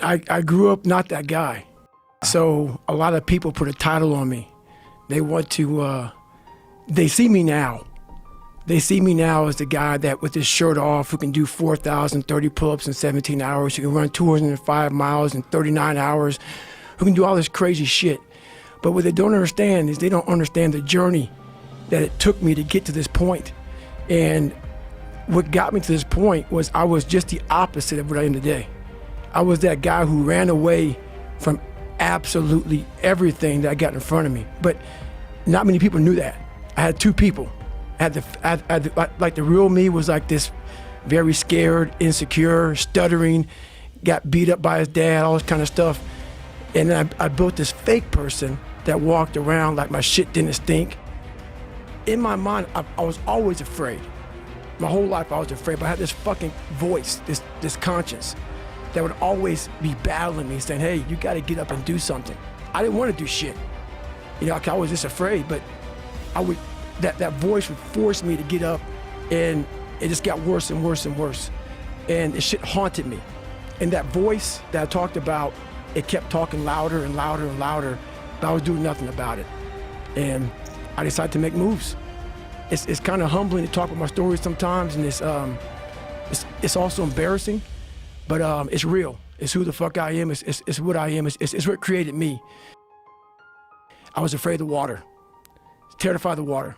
I grew up not that guy. So a lot of people put a title on me. They want to, they see me now. They see me now as the guy that with his shirt off, who can do 4,030 pull-ups in 17 hours, who can run 205 miles in 39 hours, who can do all this crazy shit. But what they don't understand is they don't understand the journey that it took me to get to this point. And what got me to this point was I was just the opposite of what I am today. I was that guy who ran away from absolutely everything that I got in front of me. But not many people knew that. I had two people. Like the real me was like this very scared, insecure, stuttering, got beat up by his dad, all this kind of stuff. And then I built this fake person that walked around like my shit didn't stink. In my mind, I was always afraid. My whole life I was afraid, but I had this fucking voice, this conscience that would always be battling me, saying, hey, you gotta get up and do something. I didn't want to do shit. You know, I was just afraid, but that voice would force me to get up, and it just got worse and worse and worse. And the shit haunted me. And that voice that I talked about, it kept talking louder and louder and louder, but I was doing nothing about it. And I decided to make moves. It's kind of humbling to talk about my stories sometimes, and it's also embarrassing, but it's real. It's who the fuck I am. It's what I am. It's what created me. I was afraid of the water, terrified of the water.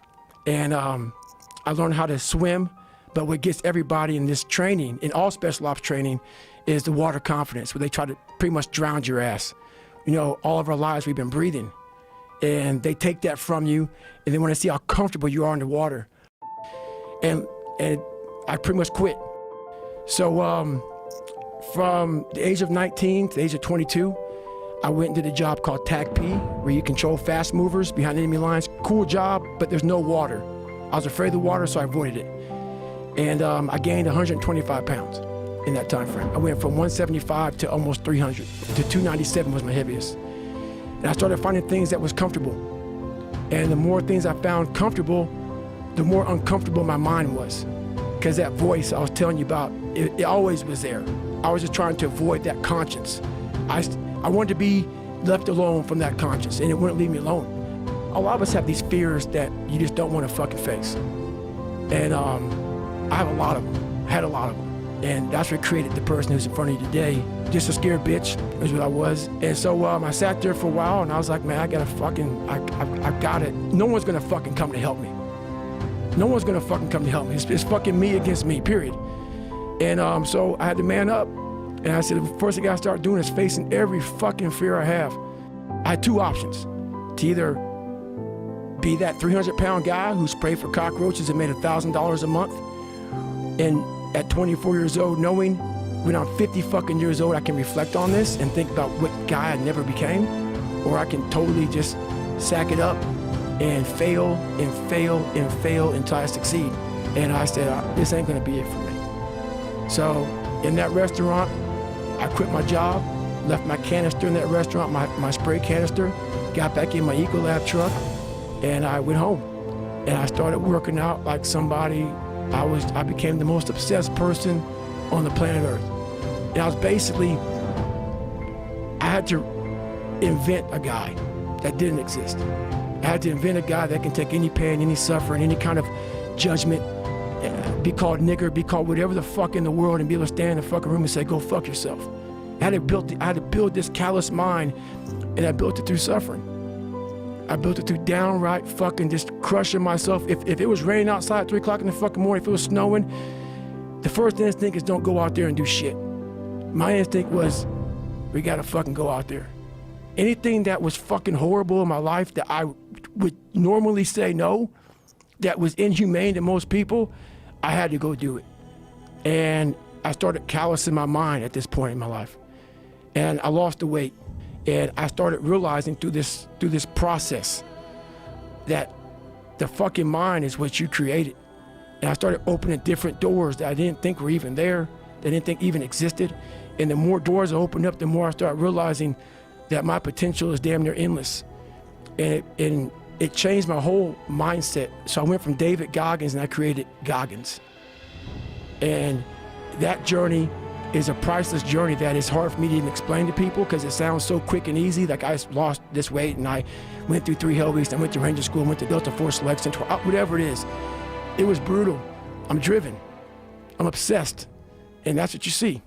And I learned how to swim, but what gets everybody in this training, in all special ops training, is the water confidence, where they try to pretty much drown your ass. You know, all of our lives we've been breathing, and they take that from you, and they want to see how comfortable you are in the water. And I pretty much quit. So from the age of 19 to the age of 22, I went and did a job called TAC-P, where you control fast movers behind enemy lines. Cool job, but there's no water. I was afraid of the water, so I avoided it. And I gained 125 pounds in that time frame. I went from 175 to almost 300, to 297 was my heaviest. And I started finding things that was comfortable. And the more things I found comfortable, the more uncomfortable my mind was. Because that voice I was telling you about, it always was there. I was just trying to avoid that conscience. I wanted to be left alone from that conscience, and it wouldn't leave me alone. A lot of us have these fears that you just don't want to fucking face. And I have a lot of them, had a lot of them. And that's what created the person who's in front of you today. Just a scared bitch is what I was. And so I sat there for a while, and I was like, man, I got it. No one's gonna fucking come to help me. No one's gonna fucking come to help me. It's fucking me against me, period. And so I had to man up. And I said, the first thing I gotta start doing is facing every fucking fear I have. I had two options: to either be that 300-pound guy who sprayed for cockroaches and made $1,000 a month, and at 24 years old, knowing when I'm 50 fucking years old, I can reflect on this and think about what guy I never became, or I can totally just sack it up and fail and fail and fail until I succeed. And I said, this ain't gonna be it for me. So in that restaurant, I quit my job, left my canister in that restaurant, my spray canister, got back in my Ecolab truck, and I went home. And I started working out like somebody. I became the most obsessed person on the planet Earth. And I was basically, I had to invent a guy that didn't exist. I had to invent a guy that can take any pain, any suffering, any kind of judgment, be called nigger, be called whatever the fuck in the world, and be able to stand in the fucking room and say, go fuck yourself. I had to build this callous mind, and I built it through suffering. I built it through downright fucking just crushing myself. If it was raining outside at 3 o'clock in the fucking morning, if it was snowing, the first instinct is don't go out there and do shit. My instinct was, we gotta fucking go out there. Anything that was fucking horrible in my life that I would normally say no, that was inhumane to most people, I had to go do it. And I started callousing my mind at this point in my life. And I lost the weight. And I started realizing through this process that the fucking mind is what you created. And I started opening different doors that I didn't think were even there, that I didn't think even existed. And the more doors I opened up, the more I started realizing that my potential is damn near endless. And it changed my whole mindset. So I went from David Goggins and I created Goggins. And that journey is a priceless journey that is hard for me to even explain to people because it sounds so quick and easy. Like I lost this weight and I went through 3 hell weeks, I went to Ranger School, went to Delta Force Selection, whatever it is. It was brutal. I'm driven. I'm obsessed. And that's what you see.